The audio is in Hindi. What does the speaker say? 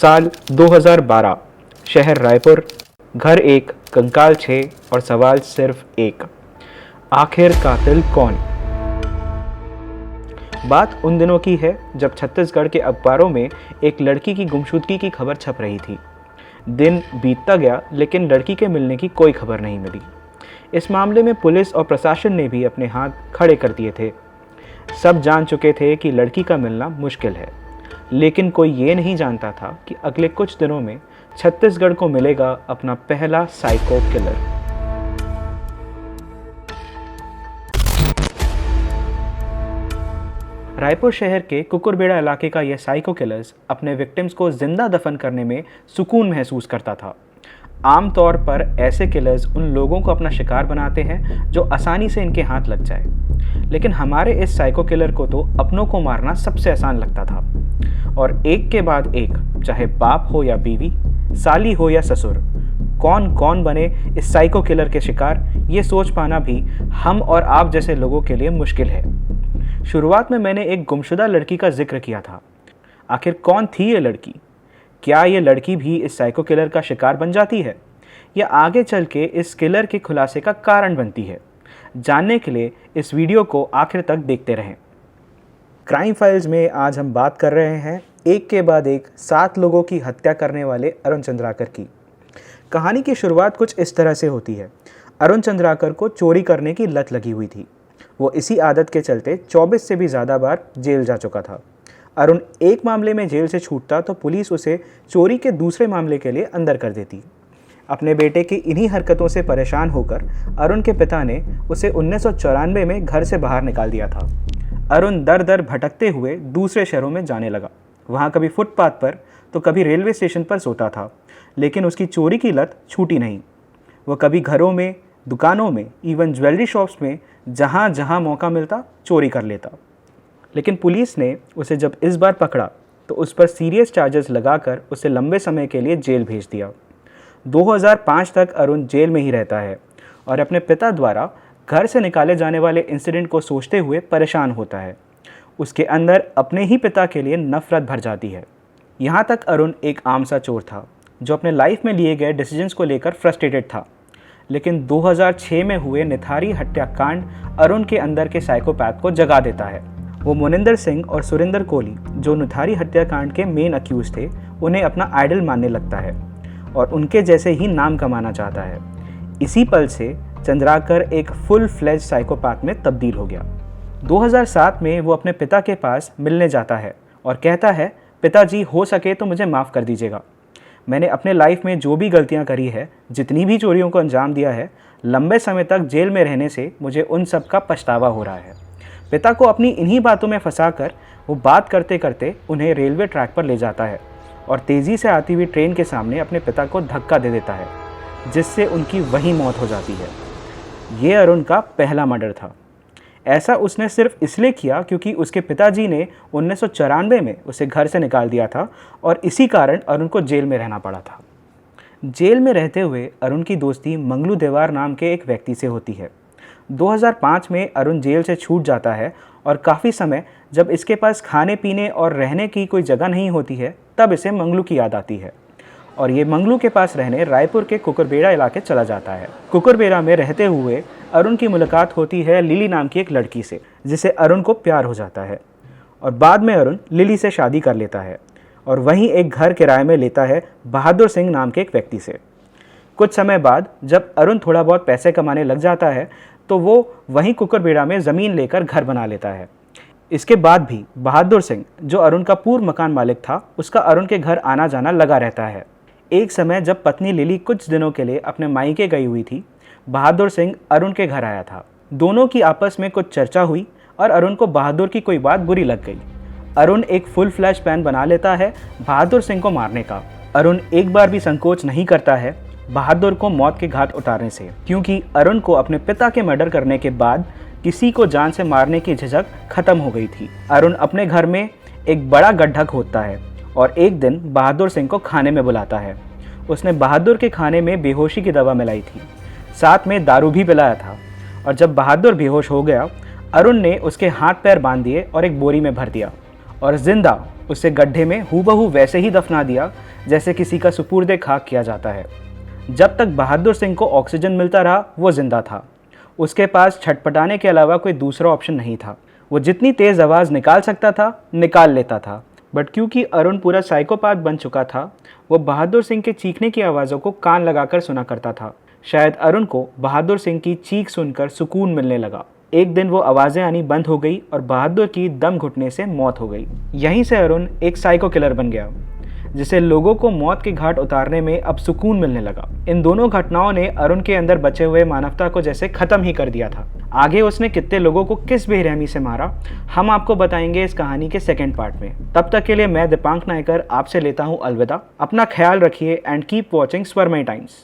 साल 2012, शहर रायपुर, घर 1, कंकाल 6 और सवाल सिर्फ एक, आखिर कातिल कौन। बात उन दिनों की है जब छत्तीसगढ़ के अखबारों में एक लड़की की गुमशुदगी की खबर छप रही थी। दिन बीतता गया लेकिन लड़की के मिलने की कोई खबर नहीं मिली। इस मामले में पुलिस और प्रशासन ने भी अपने हाथ खड़े कर दिए थे। सब जान चुके थे कि लड़की का मिलना मुश्किल है, लेकिन कोई ये नहीं जानता था कि अगले कुछ दिनों में छत्तीसगढ़ को मिलेगा अपना पहला साइको किलर। रायपुर शहर के कुकुरबेड़ा इलाके का यह साइको किलर्स अपने विक्टिम्स को जिंदा दफन करने में सुकून महसूस करता था। आमतौर पर ऐसे किलर्स उन लोगों को अपना शिकार बनाते हैं जो आसानी से इनके हाथ लग जाए, लेकिन हमारे इस साइको किलर को तो अपनों को मारना सबसे आसान लगता था। और एक के बाद एक, चाहे बाप हो या बीवी, साली हो या ससुर, कौन कौन बने इस साइको किलर के शिकार, ये सोच पाना भी हम और आप जैसे लोगों के लिए मुश्किल है। शुरुआत में मैंने एक गुमशुदा लड़की का जिक्र किया था। आखिर कौन थी ये लड़की? क्या ये लड़की भी इस साइको किलर का शिकार बन जाती है या आगे चल के इस किलर के खुलासे का कारण बनती है? जानने के लिए इस वीडियो को आखिर तक देखते रहें। क्राइम फाइल्स में आज हम बात कर रहे हैं एक के बाद एक 7 लोगों की हत्या करने वाले अरुण चंद्राकर की। कहानी की शुरुआत कुछ इस तरह से होती है। अरुण चंद्राकर को चोरी करने की लत लगी हुई थी। वो इसी आदत के चलते 24 से भी ज़्यादा बार जेल जा चुका था। अरुण एक मामले में जेल से छूटता तो पुलिस उसे चोरी के दूसरे मामले के लिए अंदर कर देती। अपने बेटे की इन्हीं हरकतों से परेशान होकर अरुण के पिता ने उसे 1994 में घर से बाहर निकाल दिया था। अरुण दर दर भटकते हुए दूसरे शहरों में जाने लगा। वहाँ कभी फुटपाथ पर तो कभी रेलवे स्टेशन पर सोता था, लेकिन उसकी चोरी की लत छूटी नहीं। वह कभी घरों में, दुकानों में, इवन ज्वेलरी शॉप्स में जहाँ जहाँ मौका मिलता चोरी कर लेता। लेकिन पुलिस ने उसे जब इस बार पकड़ा तो उस पर सीरियस चार्जेस लगाकर उसे लंबे समय के लिए जेल भेज दिया। 2005 तक अरुण जेल में ही रहता है और अपने पिता द्वारा घर से निकाले जाने वाले इंसिडेंट को सोचते हुए परेशान होता है। उसके अंदर अपने ही पिता के लिए नफरत भर जाती है। यहाँ तक अरुण एक आम सा चोर था जो अपने लाइफ में लिए गए डिसीजंस को लेकर फ्रस्ट्रेटेड था। लेकिन 2006 में हुए निथारी हत्याकांड अरुण के अंदर के साइकोपैथ को जगा देता है। वो मोनिंदर सिंह और सुरेंद्र कोहली, जो निथारी हत्याकांड के मेन अक्यूज थे, उन्हें अपना आइडल मानने लगता है और उनके जैसे ही नाम कमाना चाहता है। इसी पल से चंद्राकर एक फुल फ्लेज साइकोपैथ में तब्दील हो गया। 2007 में वो अपने पिता के पास मिलने जाता है और कहता है, पिताजी हो सके तो मुझे माफ़ कर दीजिएगा। मैंने अपने लाइफ में जो भी गलतियां करी है, जितनी भी चोरियों को अंजाम दिया है, लंबे समय तक जेल में रहने से मुझे उन सब का पछतावा हो रहा है। पिता को अपनी इन्हीं बातों में फंसाकर वो बात करते करते उन्हें रेलवे ट्रैक पर ले जाता है और तेज़ी से आती हुई ट्रेन के सामने अपने पिता को धक्का दे देता है, जिससे उनकी वहीं मौत हो जाती है। ये अरुण का पहला मर्डर था। ऐसा उसने सिर्फ इसलिए किया क्योंकि उसके पिताजी ने 1994 में उसे घर से निकाल दिया था और इसी कारण अरुण को जेल में रहना पड़ा था। जेल में रहते हुए अरुण की दोस्ती मंगलू देवार नाम के एक व्यक्ति से होती है। 2005 में अरुण जेल से छूट जाता है और काफ़ी समय जब इसके पास खाने पीने और रहने की कोई जगह नहीं होती है, तब इसे मंगलू की याद आती है और ये मंगलू के पास रहने रायपुर के कुकुरबेड़ा इलाके चला जाता है। कुकुरबेड़ा में रहते हुए अरुण की मुलाकात होती है लिली नाम की एक लड़की से, जिसे अरुण को प्यार हो जाता है और बाद में अरुण लिली से शादी कर लेता है और वहीं एक घर किराए में लेता है बहादुर सिंह नाम के एक व्यक्ति से। कुछ समय बाद जब अरुण थोड़ा बहुत पैसे कमाने लग जाता है तो वो वहीं कुकुरबेड़ा में ज़मीन लेकर घर बना लेता है। इसके बाद भी बहादुर सिंह, जो अरुण का पूर्व मकान मालिक था, उसका अरुण के घर आना जाना लगा रहता है। एक समय जब पत्नी लिली कुछ दिनों के लिए अपने मायके गई हुई थी, बहादुर सिंह अरुण के घर आया था। दोनों की आपस में कुछ चर्चा हुई और अरुण को बहादुर की कोई बात बुरी लग गई। अरुण एक फुल फ्लैश प्लान बना लेता है बहादुर सिंह को मारने का। अरुण एक बार भी संकोच नहीं करता है बहादुर को मौत के घाट उतारने से, क्योंकि अरुण को अपने पिता के मर्डर करने के बाद किसी को जान से मारने की झिझक खत्म हो गई थी। अरुण अपने घर में एक बड़ा गड्ढा खोदता है और एक दिन बहादुर सिंह को खाने में बुलाता है। उसने बहादुर के खाने में बेहोशी की दवा मिलाई थी, साथ में दारू भी पिलाया था और जब बहादुर बेहोश हो गया, अरुण ने उसके हाथ पैर बांध दिए और एक बोरी में भर दिया और जिंदा उसे गड्ढे में हूबहू वैसे ही दफना दिया जैसे किसी का सुपुर्दे खाक किया जाता है। जब तक बहादुर सिंह को ऑक्सीजन मिलता रहा वो जिंदा था। उसके पास छटपटाने के अलावा कोई दूसरा ऑप्शन नहीं था। वो जितनी तेज़ आवाज़ निकाल सकता था निकाल लेता था, बट क्योंकि अरुण पूरा साइकोपाथ बन चुका था, वो बहादुर सिंह के चीखने की आवाज़ों को कान लगाकर सुना करता था। शायद अरुण को बहादुर सिंह की चीख सुनकर सुकून मिलने लगा। एक दिन वो आवाज़ें आनी बंद हो गई और बहादुर की दम घुटने से मौत हो गई। यहीं से अरुण एक साइको किलर बन गया, जिसे लोगों को मौत के घाट उतारने में अब सुकून मिलने लगा। इन दोनों घटनाओं ने अरुण के अंदर बचे हुए मानवता को जैसे ख़त्म ही कर दिया था। आगे उसने कितने लोगों को किस बेरहमी से मारा, हम आपको बताएंगे इस कहानी के सेकंड पार्ट में। तब तक के लिए मैं दीपांक नायकर आपसे लेता हूँ अलविदा। अपना ख्याल रखिए एंड कीप वॉचिंग स्वरमय टाइम्स।